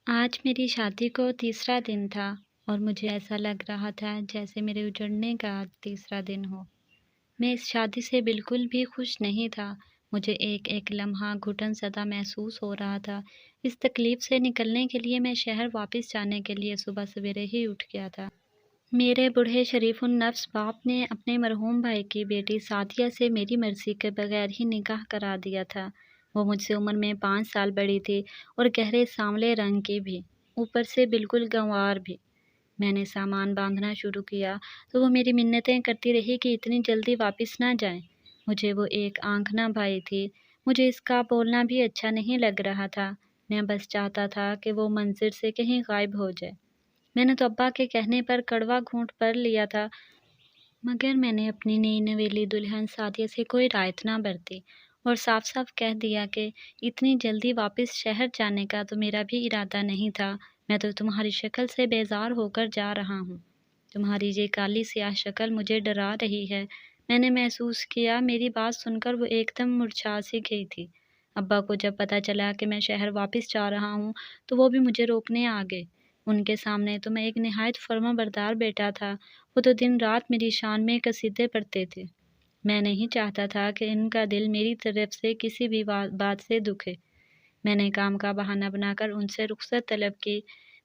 آج میری شادی کو تیسرا دن تھا اور مجھے ایسا لگ رہا تھا جیسے میرے اجڑنے کا آج تیسرا دن ہو۔ میں اس شادی سے بالکل بھی خوش نہیں تھا۔ مجھے ایک ایک لمحہ گھٹن زدہ محسوس ہو رہا تھا۔ اس تکلیف سے نکلنے کے لیے میں شہر واپس جانے کے لیے صبح سویرے ہی اٹھ گیا تھا۔ میرے بوڑھے شریف النفس باپ نے اپنے مرحوم بھائی کی بیٹی سعدیہ سے میری مرضی کے بغیر ہی نکاح کرا دیا تھا۔ وہ مجھ سے عمر میں 5 سال بڑی تھی اور گہرے سانولے رنگ کی بھی، اوپر سے بالکل گنوار بھی۔ میں نے سامان باندھنا شروع کیا تو وہ میری منتیں کرتی رہی کہ اتنی جلدی واپس نہ جائیں۔ مجھے وہ ایک آنکھنا بھائی تھی، مجھے اس کا بولنا بھی اچھا نہیں لگ رہا تھا۔ میں بس چاہتا تھا کہ وہ منظر سے کہیں غائب ہو جائے۔ میں نے تو ابا کے کہنے پر کڑوا گھونٹ بھر لیا تھا، مگر میں نے اپنی نئی نویلی دلہن سعدیہ سے کوئی رعایت نہ برتی اور صاف صاف کہہ دیا کہ اتنی جلدی واپس شہر جانے کا تو میرا بھی ارادہ نہیں تھا۔ میں تو تمہاری شکل سے بیزار ہو کر جا رہا ہوں۔ تمہاری یہ کالی سیاہ شکل مجھے ڈرا رہی ہے۔ میں نے محسوس کیا میری بات سن کر وہ ایک دم مرجھا سی گئی تھی۔ ابا کو جب پتہ چلا کہ میں شہر واپس جا رہا ہوں تو وہ بھی مجھے روکنے آ گئے۔ ان کے سامنے تو میں ایک نہایت فرما بردار بیٹا تھا۔ وہ تو دن رات میری شان میں قصیدے پڑھتے تھے۔ میں نہیں چاہتا تھا کہ ان کا دل میری طرف سے کسی بھی بات سے دکھے۔ میں نے کام کا بہانہ بنا کر ان سے رخصت طلب کی۔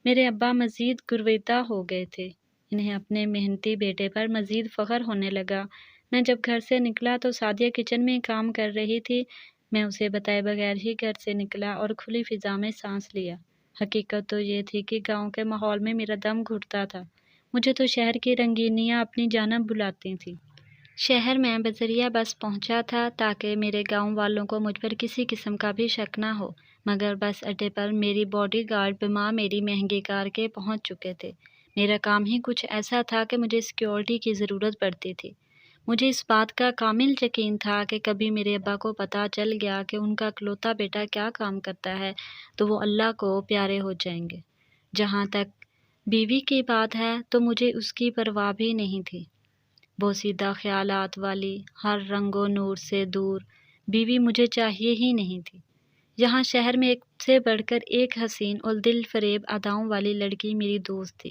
میرے ابا مزید گرویدہ ہو گئے تھے۔ انہیں اپنے محنتی بیٹے پر مزید فخر ہونے لگا۔ میں جب گھر سے نکلا تو سعدیہ کچن میں کام کر رہی تھی۔ میں اسے بتائے بغیر ہی گھر سے نکلا اور کھلی فضا میں سانس لیا۔ حقیقت تو یہ تھی کہ گاؤں کے ماحول میں میرا دم گھٹتا تھا۔ مجھے تو شہر کی رنگینیاں اپنی جانب بلاتی تھیں۔ شہر میں بذریعہ بس پہنچا تھا تاکہ میرے گاؤں والوں کو مجھ پر کسی قسم کا بھی شک نہ ہو، مگر بس اڈے پر میری باڈی گارڈ بما میری مہنگی کار کے پہنچ چکے تھے۔ میرا کام ہی کچھ ایسا تھا کہ مجھے سیکیورٹی کی ضرورت پڑتی تھی۔ مجھے اس بات کا کامل یقین تھا کہ کبھی میرے ابا کو پتہ چل گیا کہ ان کا اکلوتا بیٹا کیا کام کرتا ہے تو وہ اللہ کو پیارے ہو جائیں گے۔ جہاں تک بیوی کی بات ہے تو مجھے اس کی پرواہ بھی نہیں تھی۔ وہ سیدھا خیالات والی، ہر رنگ و نور سے دور بیوی مجھے چاہیے ہی نہیں تھی۔ یہاں شہر میں ایک سے بڑھ کر ایک حسین اور دل فریب اداؤں والی لڑکی میری دوست تھی،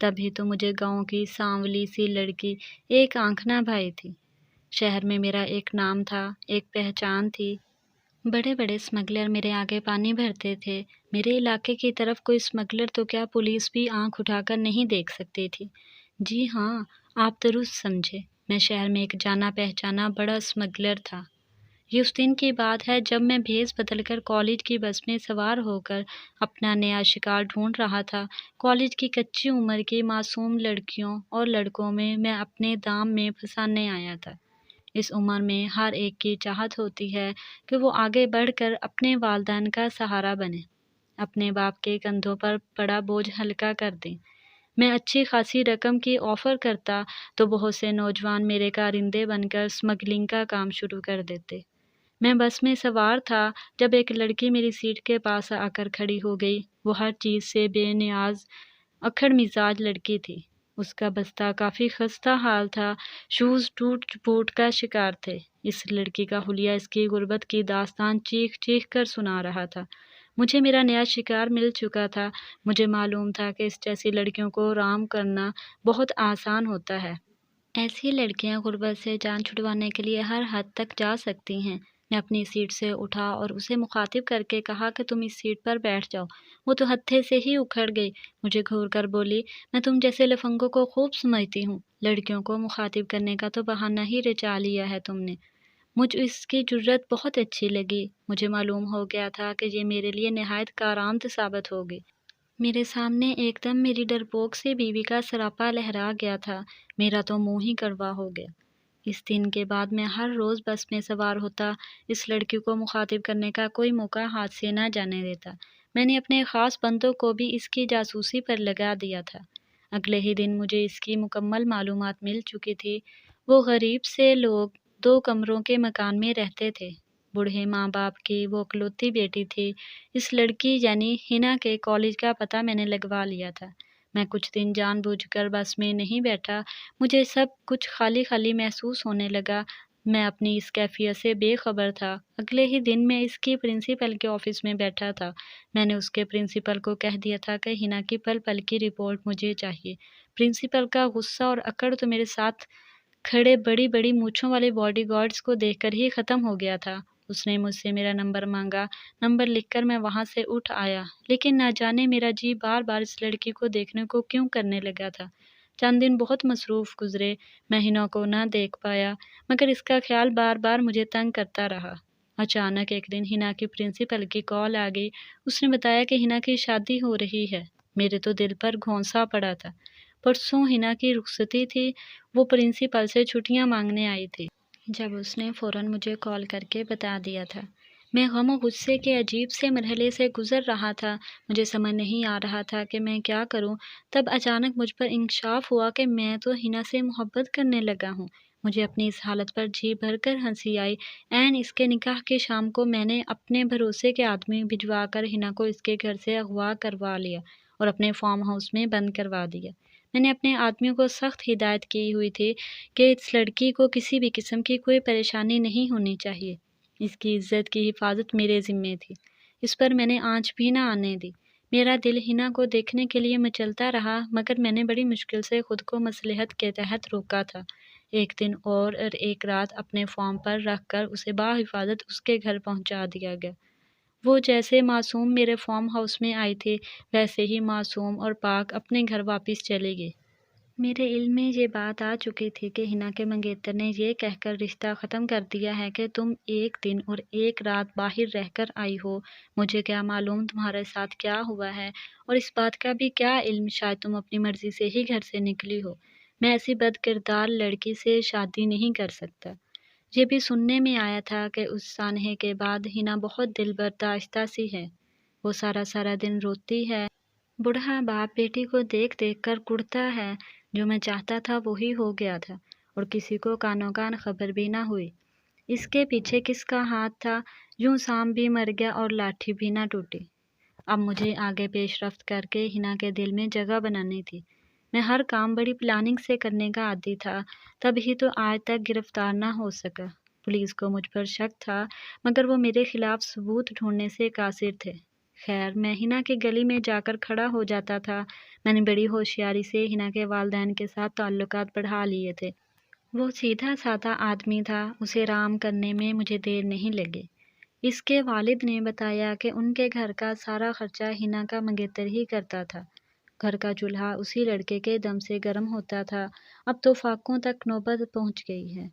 تبھی تو مجھے گاؤں کی سانولی سی لڑکی ایک آنکھنا بھائی تھی۔ شہر میں میرا ایک نام تھا، ایک پہچان تھی۔ بڑے بڑے اسمگلر میرے آگے پانی بھرتے تھے۔ میرے علاقے کی طرف کوئی اسمگلر تو کیا پولیس بھی آنکھ اٹھا کر نہیں دیکھ سکتی تھی۔ جی ہاں، آپ درست سمجھے، میں شہر میں ایک جانا پہچانا بڑا اسمگلر تھا۔ یہ اس دن کی بات ہے جب میں بھیس بدل کر کالج کی بس میں سوار ہو کر اپنا نیا شکار ڈھونڈ رہا تھا۔ کالج کی کچی عمر کی معصوم لڑکیوں اور لڑکوں میں اپنے دام میں پھنسانے آیا تھا۔ اس عمر میں ہر ایک کی چاہت ہوتی ہے کہ وہ آگے بڑھ کر اپنے والدین کا سہارا بنے، اپنے باپ کے کندھوں پر پڑا بوجھ ہلکا کر دیں۔ میں اچھی خاصی رقم کی آفر کرتا تو بہت سے نوجوان میرے کارندے بن کر اسمگلنگ کا کام شروع کر دیتے۔ میں بس میں سوار تھا جب ایک لڑکی میری سیٹ کے پاس آ کر کھڑی ہو گئی۔ وہ ہر چیز سے بے نیاز اکھڑ مزاج لڑکی تھی۔ اس کا بستہ کافی خستہ حال تھا، شوز ٹوٹ پھوٹ کا شکار تھے۔ اس لڑکی کا حلیہ اس کی غربت کی داستان چیخ چیخ کر سنا رہا تھا۔ مجھے میرا نیا شکار مل چکا تھا۔ مجھے معلوم تھا کہ اس جیسی لڑکیوں کو رام کرنا بہت آسان ہوتا ہے۔ ایسی لڑکیاں غربت سے جان چھڑوانے کے لیے ہر حد تک جا سکتی ہیں۔ میں اپنی سیٹ سے اٹھا اور اسے مخاطب کر کے کہا کہ تم اس سیٹ پر بیٹھ جاؤ۔ وہ تو ہتھے سے ہی اکھڑ گئی، مجھے گھور کر بولی، میں تم جیسے لفنگوں کو خوب سمجھتی ہوں۔ لڑکیوں کو مخاطب کرنے کا تو بہانہ ہی رچا لیا ہے تم نے۔ مجھ اس کی جرأت بہت اچھی لگی۔ مجھے معلوم ہو گیا تھا کہ یہ میرے لیے نہایت کارآمد ثابت ہوگی۔ میرے سامنے ایک دم میری ڈرپوک سی بیوی کا سراپا لہرا گیا تھا۔ میرا تو منہ ہی کڑوا ہو گیا۔ اس دن کے بعد میں ہر روز بس میں سوار ہوتا، اس لڑکی کو مخاطب کرنے کا کوئی موقع ہاتھ سے نہ جانے دیتا۔ میں نے اپنے خاص بندوں کو بھی اس کی جاسوسی پر لگا دیا تھا۔ اگلے ہی دن مجھے اس کی مکمل معلومات مل چکی تھی۔ وہ غریب سے لوگ 2 کمروں کے مکان میں رہتے تھے۔ بوڑھے ماں باپ کی وہ اکلوتی بیٹی تھی۔ اس لڑکی یعنی ہنا کے کالج کا پتہ میں نے لگوا لیا تھا۔ میں کچھ دن جان بوجھ کر بس میں نہیں بیٹھا۔ مجھے سب کچھ خالی خالی محسوس ہونے لگا۔ میں اپنی اس کیفیت سے بے خبر تھا۔ اگلے ہی دن میں اس کی پرنسپل کے آفس میں بیٹھا تھا۔ میں نے اس کے پرنسپل کو کہہ دیا تھا کہ ہنا کی پل پل کی رپورٹ مجھے چاہیے۔ پرنسپل کا غصہ اور اکڑ تو میرے ساتھ کھڑے بڑی بڑی مونچھوں والے باڈی گارڈز کو دیکھ کر ہی ختم ہو گیا تھا۔ اس نے مجھ سے میرا نمبر مانگا۔ نمبر لکھ کر میں وہاں سے اٹھ آیا، لیکن نہ جانے میرا جی بار بار اس لڑکی کو دیکھنے کو کیوں کرنے لگا تھا۔ چند دن بہت مصروف گزرے، میں ہنا کو نہ دیکھ پایا، مگر اس کا خیال بار بار مجھے تنگ کرتا رہا۔ اچانک ایک دن ہنا کی پرنسپل کی کال آ گئی۔ اس نے بتایا کہ ہنا کی شادی ہو رہی ہے۔ میرے تو دل پر گھونسا پڑا تھا۔ پرسوں ہنا کی رخصتی تھی، وہ پرنسپل سے چھٹیاں مانگنے آئی تھی۔ جب اس نے فوراً مجھے کال کر کے بتا دیا تھا۔ میں غم و غصے کے عجیب سے مرحلے سے گزر رہا تھا، مجھے سمجھ نہیں آ رہا تھا کہ میں کیا کروں۔ تب اچانک مجھ پر انکشاف ہوا کہ میں تو ہنا سے محبت کرنے لگا ہوں۔ مجھے اپنی اس حالت پر جی بھر کر ہنسی آئی۔ عین اس کے نکاح کی شام کو میں نے اپنے بھروسے کے آدمی بھجوا کر ہنا کو اس کے گھر سے اغوا کروا لیا اور اپنے فارم ہاؤس میں بند کروا دیا۔ میں نے اپنے آدمیوں کو سخت ہدایت کی ہوئی تھی کہ اس لڑکی کو کسی بھی قسم کی کوئی پریشانی نہیں ہونی چاہیے۔ اس کی عزت کی حفاظت میرے ذمے تھی۔ اس پر میں نے آنچ بھی نہ آنے دی۔ میرا دل ہنا کو دیکھنے کے لیے مچلتا رہا، مگر میں نے بڑی مشکل سے خود کو مصلحت کے تحت روکا تھا۔ ایک دن اور ایک رات اپنے فارم پر رکھ کر اسے بحفاظت اس کے گھر پہنچا دیا گیا۔ وہ جیسے معصوم میرے فارم ہاؤس میں آئی تھی، ویسے ہی معصوم اور پاک اپنے گھر واپس چلی گئی۔ میرے علم میں یہ بات آ چکی تھی کہ ہنا کے منگیتر نے یہ کہہ کر رشتہ ختم کر دیا ہے کہ تم ایک دن اور ایک رات باہر رہ کر آئی ہو۔ مجھے کیا معلوم تمہارے ساتھ کیا ہوا ہے، اور اس بات کا بھی کیا علم شاید تم اپنی مرضی سے ہی گھر سے نکلی ہو۔ میں ایسی بد کردار لڑکی سے شادی نہیں کر سکتا۔ یہ بھی سننے میں آیا تھا کہ اس سانحے کے بعد ہنا بہت دل برداشتہ سی ہے۔ وہ سارا سارا دن روتی ہے۔ بوڑھا باپ بیٹی کو دیکھ دیکھ کر کڑتا ہے۔ جو میں چاہتا تھا وہی ہو گیا تھا، اور کسی کو کانوں کان خبر بھی نہ ہوئی۔ اس کے پیچھے کس کا ہاتھ تھا؟ یوں سام بھی مر گیا اور لاٹھی بھی نہ ٹوٹی۔ اب مجھے آگے پیش رفت کر کے ہنا کے دل میں جگہ بنانی تھی۔ میں ہر کام بڑی پلاننگ سے کرنے کا عادی تھا، تب ہی تو آج تک گرفتار نہ ہو سکا۔ پولیس کو مجھ پر شک تھا، مگر وہ میرے خلاف ثبوت ڈھونڈنے سے قاصر تھے۔ خیر، میں ہنا کی گلی میں جا کر کھڑا ہو جاتا تھا۔ میں نے بڑی ہوشیاری سے ہنا کے والدین کے ساتھ تعلقات بڑھا لیے تھے۔ وہ سیدھا سادہ آدمی تھا، اسے رام کرنے میں مجھے دیر نہیں لگی۔ اس کے والد نے بتایا کہ ان کے گھر کا سارا خرچہ ہنا کا منگیتر ہی کرتا تھا۔ گھر کا چولہا اسی لڑکے کے دم سے گرم ہوتا تھا۔ اب تو فاقوں تک نوبت پہنچ گئی ہے۔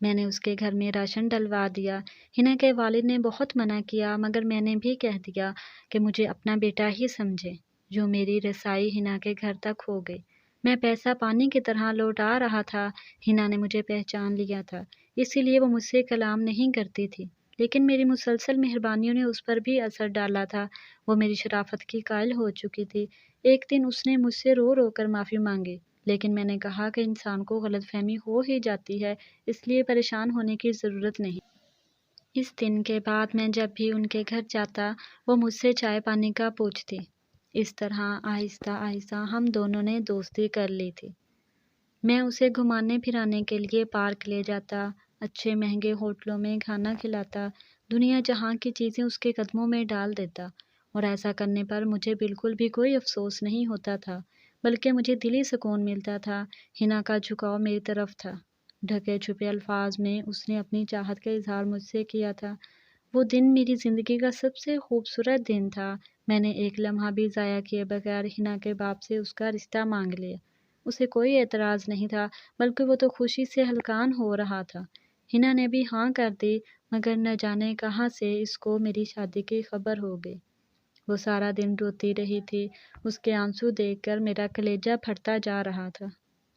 میں نے اس کے گھر میں راشن ڈلوا دیا۔ ہنا کے والد نے بہت منع کیا، مگر میں نے بھی کہہ دیا کہ مجھے اپنا بیٹا ہی سمجھے۔ جو میری رسائی ہنا کے گھر تک ہو گئی۔ میں پیسہ پانی کی طرح لوٹا رہا تھا۔ ہنا نے مجھے پہچان لیا تھا، اسی لیے وہ مجھ سے کلام نہیں کرتی تھی، لیکن میری مسلسل مہربانیوں نے اس پر بھی اثر ڈالا تھا۔ وہ میری شرافت کی قائل ہو چکی تھی۔ ایک دن اس نے مجھ سے رو رو کر معافی مانگی، لیکن میں نے کہا کہ انسان کو غلط فہمی ہو ہی جاتی ہے، اس لیے پریشان ہونے کی ضرورت نہیں۔ اس دن کے بعد میں جب بھی ان کے گھر جاتا، وہ مجھ سے چائے پانی کا پوچھتی۔ اس طرح آہستہ آہستہ ہم دونوں نے دوستی کر لی تھی۔ میں اسے گھمانے پھرانے کے لیے پارک لے جاتا، اچھے مہنگے ہوٹلوں میں کھانا کھلاتا، دنیا جہاں کی چیزیں اس کے قدموں میں ڈال دیتا، اور ایسا کرنے پر مجھے بالکل بھی کوئی افسوس نہیں ہوتا تھا، بلکہ مجھے دلی سکون ملتا تھا۔ ہنا کا جھکاؤ میری طرف تھا۔ ڈھکے چھپے الفاظ میں اس نے اپنی چاہت کا اظہار مجھ سے کیا تھا۔ وہ دن میری زندگی کا سب سے خوبصورت دن تھا۔ میں نے ایک لمحہ بھی ضائع کیے بغیر ہنا کے باپ سے اس کا رشتہ مانگ لیا۔ اسے کوئی اعتراض نہیں تھا، بلکہ وہ تو خوشی سے ہلکان ہو رہا تھا۔ ہنا نے بھی ہاں کر دی، مگر نہ جانے کہاں سے اس کو میری شادی کی خبر ہو گئی۔ وہ سارا دن روتی رہی تھی۔ اس کے آنسو دیکھ کر میرا کلیجہ پھٹتا جا رہا تھا۔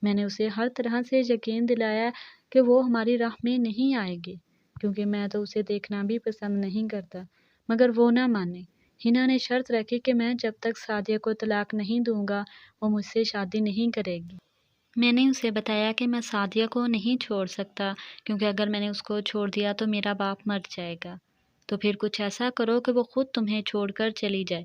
میں نے اسے ہر طرح سے یقین دلایا کہ وہ ہماری راہ میں نہیں آئے گی، کیونکہ میں تو اسے دیکھنا بھی پسند نہیں کرتا، مگر وہ نہ مانی۔ ہنا نے شرط رکھی کہ میں جب تک سعدیہ کو طلاق نہیں دوں گا، وہ مجھ سے شادی نہیں کرے گی۔ میں نے اسے بتایا کہ میں سعدیہ کو نہیں چھوڑ سکتا، کیونکہ اگر میں نے اس کو چھوڑ دیا تو میرا باپ مر جائے گا۔ تو پھر کچھ ایسا کرو کہ وہ خود تمہیں چھوڑ کر چلی جائے۔